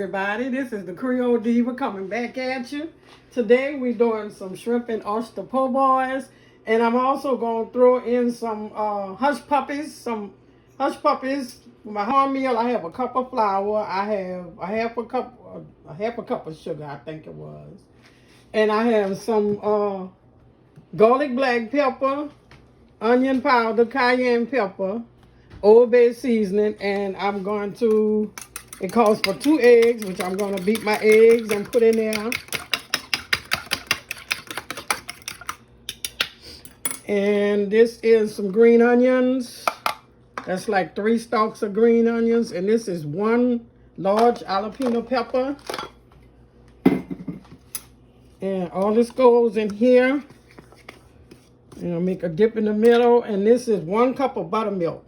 everybody. This is the Creole Diva coming back at you. Today we're doing some shrimp and oyster po' boys, and I'm also going to throw in some Hush Puppies. For my cornmeal, I have a cup of flour. I have a half a cup of sugar, I think it was, and I have some garlic black pepper, onion powder, cayenne pepper, Old Bay seasoning, and I'm going to. It calls for 2 eggs, which I'm going to beat my eggs and put in there. And this is some green onions. That's like 3 stalks of green onions. And this is 1 large jalapeno pepper. And all this goes in here. And I'll make a dip in the middle. And this is 1 cup of buttermilk.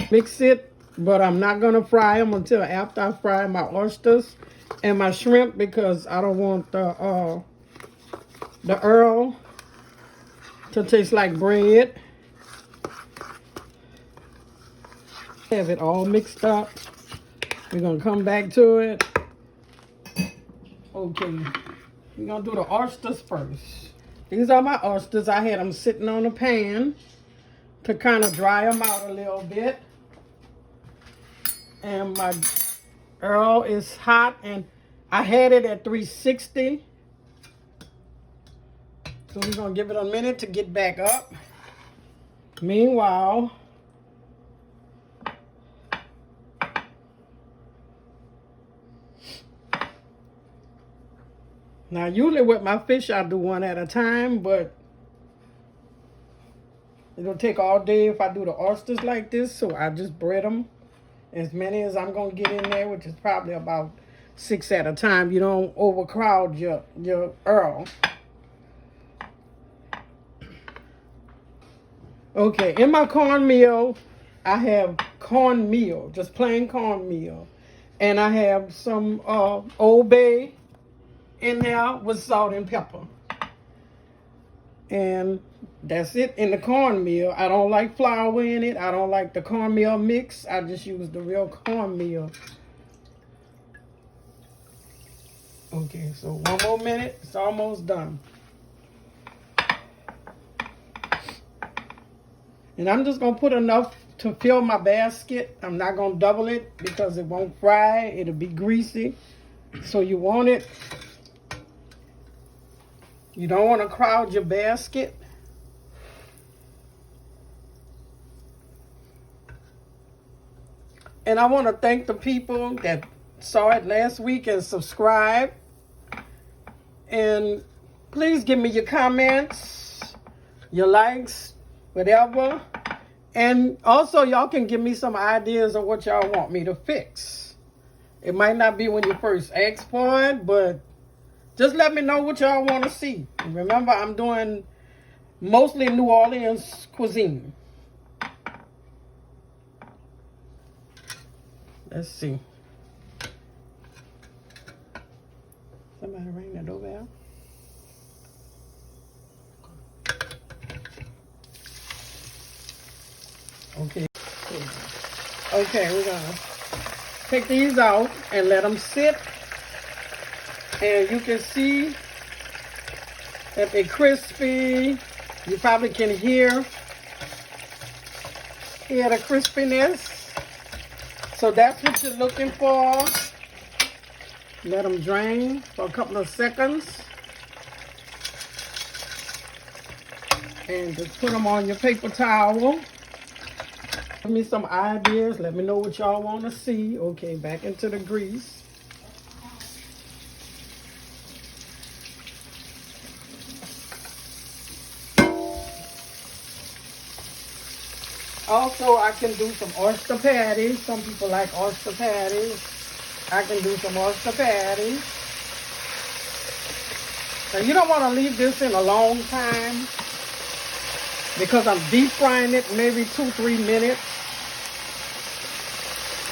Mix it, but I'm not going to fry them until after I fry my oysters and my shrimp, because I don't want the Earl to taste like bread. Have it all mixed up. We're going to come back to it. Okay, we're going to do the oysters first. These are my oysters. I had them sitting on a pan to kind of dry them out a little bit. And my Earl is hot, and I had it at 360. So we're going to give it a minute to get back up. Meanwhile, now usually with my fish I do 1 at a time, but it'll take all day if I do the oysters like this, so I just bread them. As many as I'm going to get in there, which is probably about 6 at a time. You don't overcrowd your Earl. Okay, in my cornmeal, I have cornmeal, just plain cornmeal. And I have some Old Bay in there with salt and pepper. And that's it in the cornmeal. I don't like flour in it. I don't like the cornmeal mix. I just use the real cornmeal. Okay, so 1 more minute. It's almost done. And I'm just going to put enough to fill my basket. I'm not going to double it because it won't fry. It'll be greasy. So you want it. You don't want to crowd your basket. And I want to thank the people that saw it last week and subscribed. And please give me your comments, your likes, whatever. And also y'all can give me some ideas of what y'all want me to fix. It might not be when you first ask for it, but just let me know what y'all want to see. Remember, I'm doing mostly New Orleans cuisine. Let's see. Somebody ring the doorbell. Okay. Okay, we're going to take these out and let them sit. And you can see that they're crispy. You probably can hear the crispiness. So that's what you're looking for. Let them drain for a couple of seconds. And just put them on your paper towel. Give me some ideas. Let me know what y'all want to see. Okay, back into the grease. Also, I can do some oyster patties. Some people like oyster patties. I can do some oyster patties. Now, you don't want to leave this in a long time because I'm deep frying it maybe 2-3 minutes.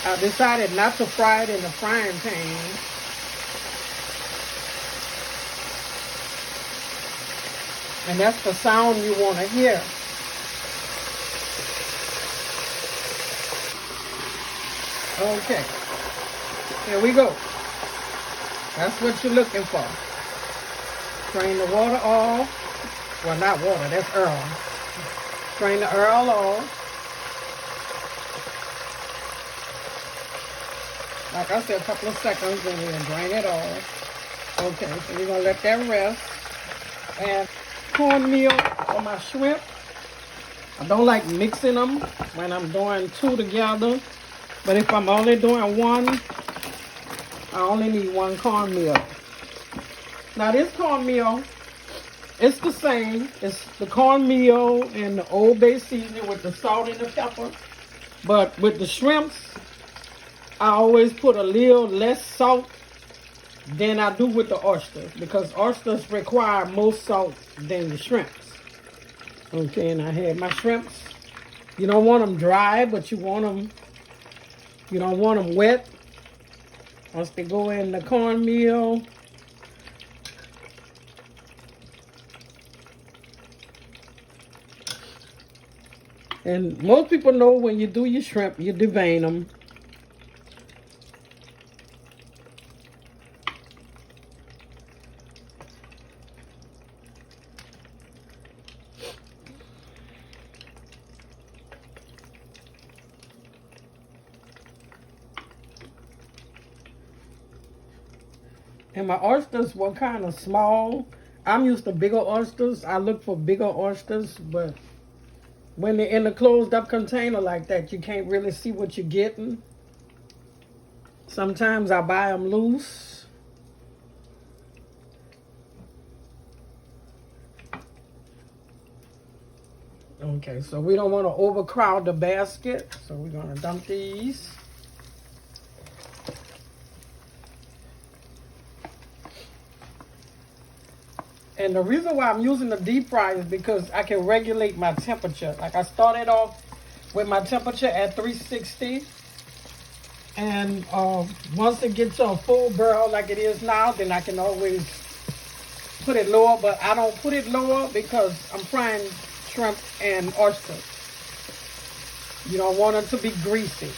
I decided not to fry it in the frying pan. And that's the sound you want to hear. Okay, here we go. That's what you're looking for. Drain the water off. Well, not water, that's Earl. Drain the Earl off. Like I said, a couple of seconds and we'll drain it off. Okay, so we're going to let that rest. And cornmeal for my shrimp. I don't like mixing them when I'm doing two together. But if I'm only doing one, I only need one cornmeal. Now this cornmeal, it's the same. It's the cornmeal and the Old Bay seasoning with the salt and the pepper. But with the shrimps, I always put a little less salt than I do with the oysters, because oysters require more salt than the shrimps. Okay, and I had my shrimps. You don't want them dry, but you don't want them wet. Once they go in the cornmeal, and most people know when you do your shrimp, you devein them. And my oysters were kind of small. I'm used to bigger oysters. I look for bigger oysters, but when they're in a closed up container like that, you can't really see what you're getting. Sometimes I buy them loose. Okay, so we don't want to overcrowd the basket, so we're going to dump these. And the reason why I'm using the deep fry is because I can regulate my temperature. Like I started off with my temperature at 360. And once it gets to a full barrel like it is now, then I can always put it lower. But I don't put it lower because I'm frying shrimp and oyster. You don't want them to be greasy.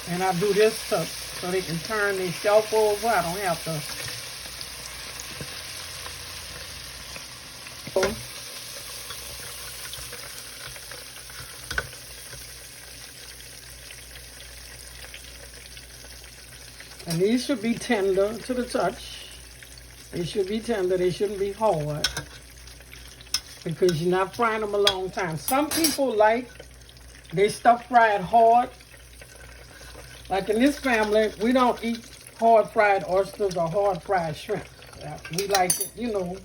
And I do this so they can turn their shelf over. I don't have to. And these should be tender to the touch. They should be tender. They shouldn't be hard, because you're not frying them a long time. Some people like they stuff fried hard. Like in this family, we don't eat hard fried oysters or hard fried shrimp. We like it,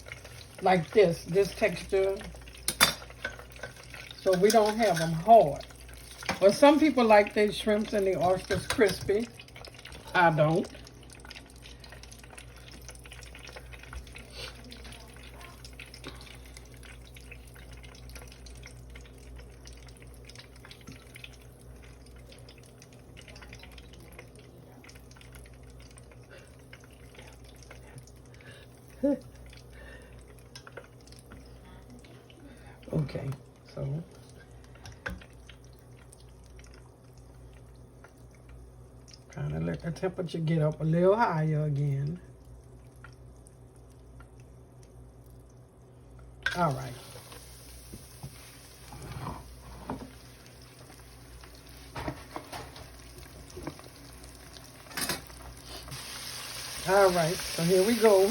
like this texture. So we don't have them hard. But some people like their shrimps and the oysters crispy. I don't. Okay, so kind of let the temperature get up a little higher again. All right. All right, so here we go.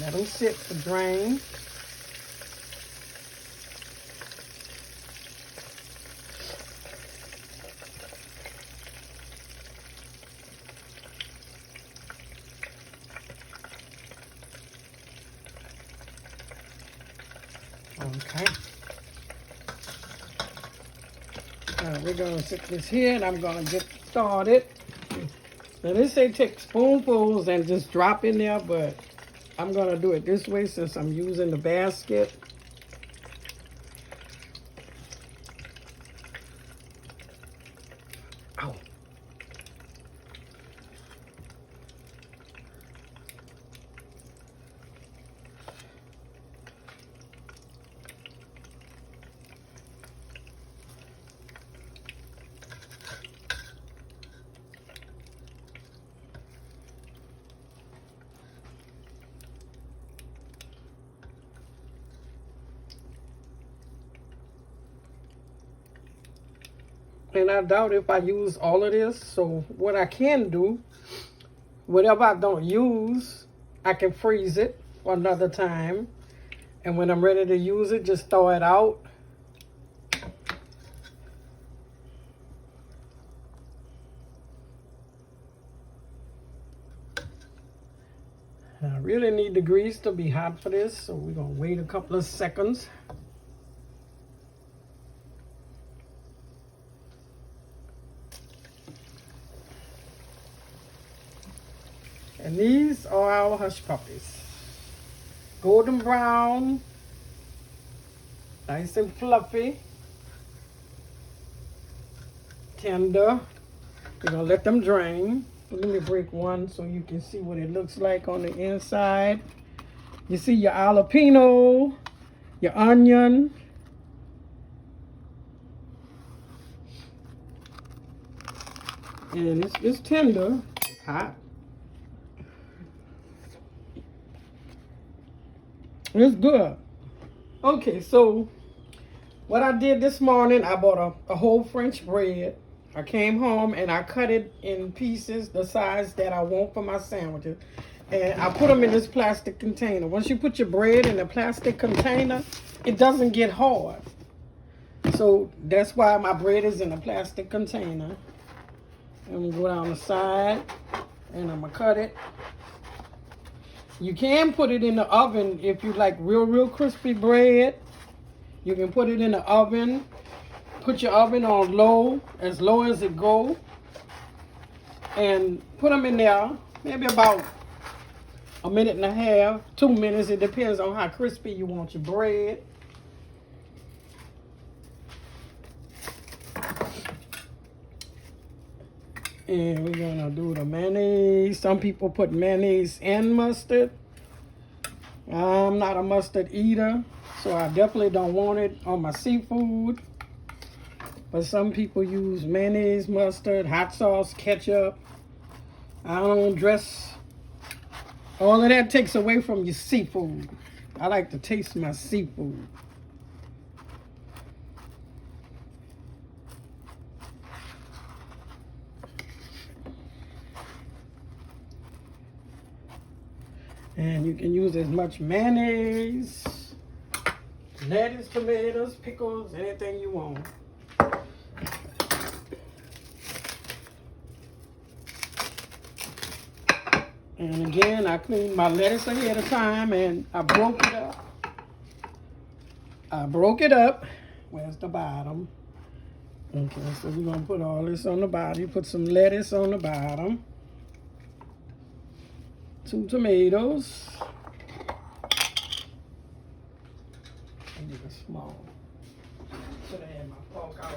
Let them sit to drain. Okay. We're going to sit this here, and I'm going to get started. Now, they say take spoonfuls and just drop in there, but I'm going to do it this way since I'm using the basket. Ow. And I doubt if I use all of this. So what I can do, whatever I don't use, I can freeze it for another time. And when I'm ready to use it, just throw it out. I really need the grease to be hot for this, so we're going to wait a couple of seconds. And these are our Hush Puppies. Golden brown, nice and fluffy, tender. We're going to let them drain. Let me break one so you can see what it looks like on the inside. You see your jalapeno, your onion, and it's tender. It's hot. It's good. Okay, so what I did this morning, I bought a whole French bread. I came home and I cut it in pieces the size that I want for my sandwiches. And I put them in this plastic container. Once you put your bread in a plastic container, it doesn't get hard. So that's why my bread is in a plastic container. I'm going to go down the side and I'm going to cut it. You can put it in the oven if you like real crispy bread. You can put it in the oven. Put your oven on low as it go, and put them in there maybe about a minute and a half, 2 minutes. It depends on how crispy you want your bread. And we're gonna do the mayonnaise. Some people put mayonnaise and mustard. I'm not a mustard eater, so I definitely don't want it on my seafood. But some people use mayonnaise, mustard, hot sauce, ketchup. I don't dress. All of that takes away from your seafood. I like to taste my seafood. And you can use as much mayonnaise, lettuce, tomatoes, pickles, anything you want. And again, I cleaned my lettuce ahead of time and I broke it up. Where's the bottom? Okay, so we're going to put all this on the bottom. You put some lettuce on the bottom. 2 tomatoes. I need a small. Should have had my fork out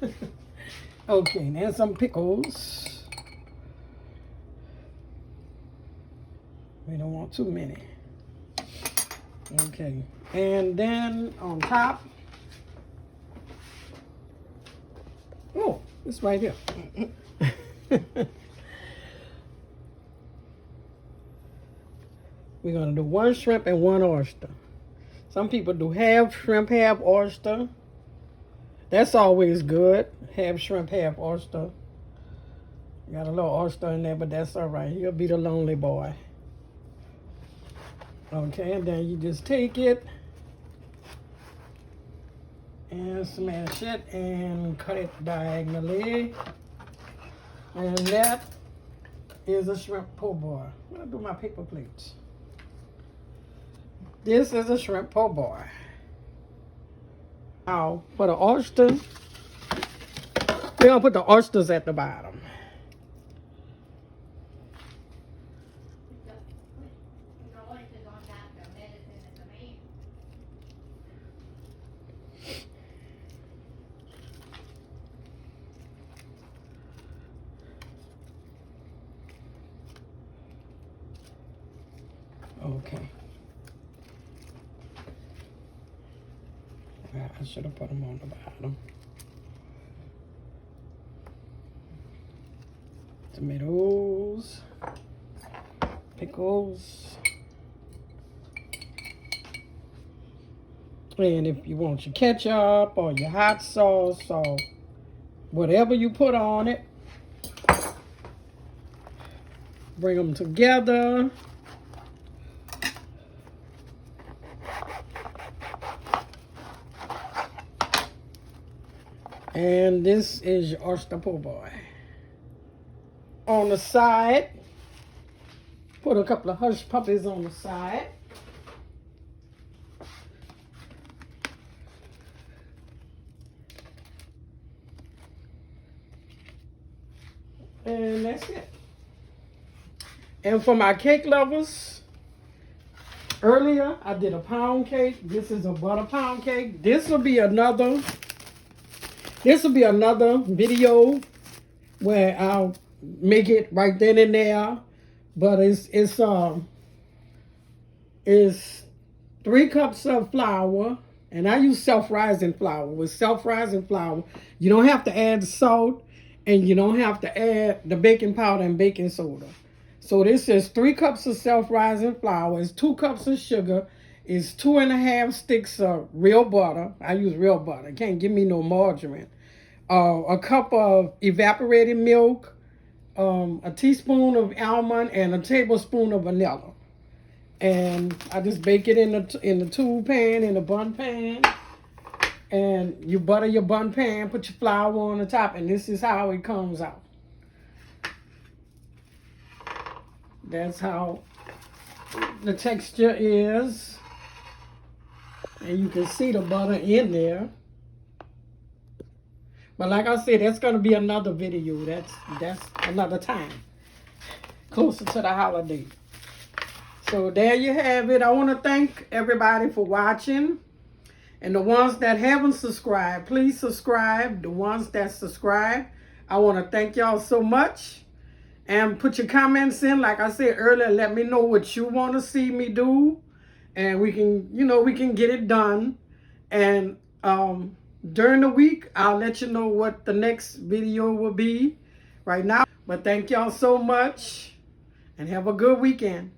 already. Okay, and then some pickles. We don't want too many. Okay, and then on top, oh, it's right here. We're gonna do 1 shrimp and 1 oyster. Some people do half shrimp, half oyster. That's always good. Half shrimp, half oyster. Got a little oyster in there, but that's all right. He'll be the lonely boy. Okay, and then you just take it and smash it and cut it diagonally. And that is a shrimp po' boy. I'm gonna do my paper plates. This is a shrimp po' boy. Now, for the oyster, we're gonna put the oysters at the bottom. Okay. I should have put them on the bottom. Tomatoes, pickles, And if you want your ketchup or your hot sauce or whatever you put on it, bring them together. And this is your oyster po' boy. On the side, put a couple of Hush Puppies on the side. And that's it. And for my cake lovers, earlier I did a pound cake. This is a butter pound cake. This will be another video where I'll make it right then and there. But it's 3 cups of flour, and I use self-rising flour. With self-rising flour, you don't have to add the salt, and you don't have to add the baking powder and baking soda. So this is 3 cups of self-rising flour. It's 2 cups of sugar. It's 2.5 sticks of real butter. I use real butter. Can't give me no margarine. A cup of evaporated milk, a teaspoon of almond, and a tablespoon of vanilla. And I just bake it in the tool pan, in the bun pan. And you butter your bun pan, put your flour on the top, and this is how it comes out. That's how the texture is. And you can see the butter in there. But like I said, that's going to be another video. That's another time. Closer to the holiday. So there you have it. I want to thank everybody for watching. And the ones that haven't subscribed, please subscribe. The ones that subscribe, I want to thank y'all so much. And put your comments in. Like I said earlier, let me know what you want to see me do. And we can, we can get it done. And during the week, I'll let you know what the next video will be right now. But thank y'all so much. And have a good weekend.